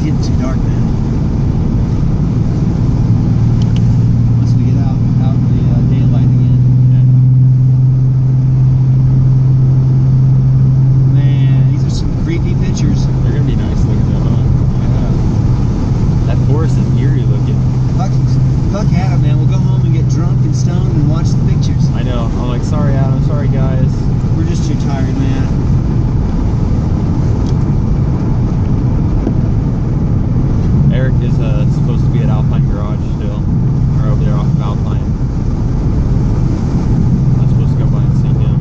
getting too dark, man. Unless we get out in the daylight again. Man, these are some creepy pictures. They're gonna be nice looking though, huh? Yeah. That forest is eerie looking. Fuck Adam, man. We'll go home and get drunk and stoned and watch the pictures. I know. I'm like, sorry Adam, sorry guys. We're just too tired, man. Eric is supposed to be at Alpine Garage still, or over there off of Alpine. I'm supposed to go by and see him.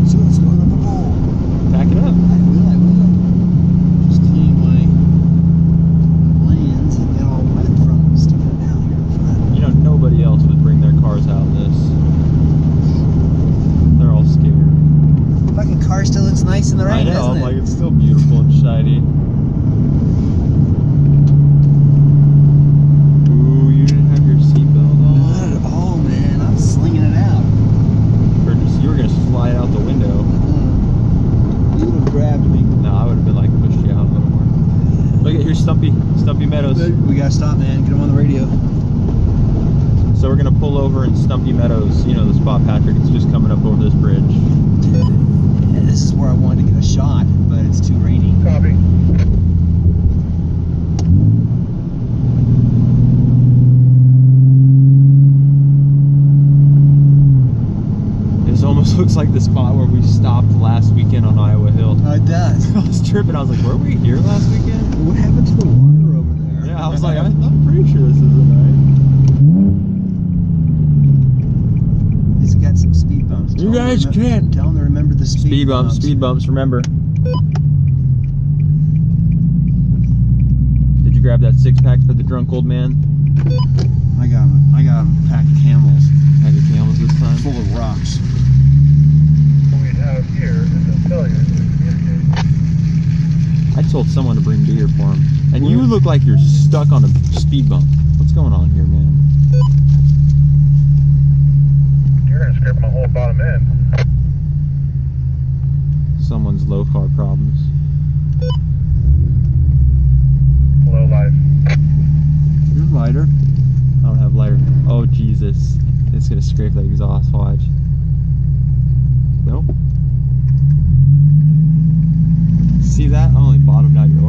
So let's load up a bowl. Pack it up. I will. Just clean my lens and get all wet from sticking it down here in front. You know, nobody else would bring their cars out of this. They're all scared. Fucking car still looks nice in the rain, I know, doesn't I'm it? like, it's still beautiful and shiny. Ooh, you didn't have your seatbelt on? Not at all, man. I'm slinging it out. Or just, you were gonna slide out the window. You would have grabbed me. No, I would have been like, pushed you out a little more. Look at, here's Stumpy Meadows. We gotta stop, man. Get him on the radio. So we're gonna pull over in Stumpy Meadows, you know the spot, Patrick. It's just coming up over this bridge. Yeah, this is where I wanted to get a shot, but it's too rainy. Copy. This almost looks like the spot where we stopped last weekend on Iowa Hill. It does. I was tripping. I was like, were we here last weekend? What happened to the water over there? Yeah, I was like, I'm pretty sure this isn't right. He's got some speed bumps. You guys can. Tell him to remember the speed bumps. Speed bumps, remember. Did you grab that 6-pack for the drunk old man? I got him a pack of Camels Had your camels this time? full of rocks. What we have here is a failure to communicate. I told someone to bring beer for him. And you look like you're stuck on a speed bump. What's going on here, man? You're gonna scrape my whole bottom end. Someone's low car problems. Low life. You're lighter. I don't have lighter. Oh, Jesus. It's gonna scrape that exhaust, watch. Nope. See that? I only bottomed out your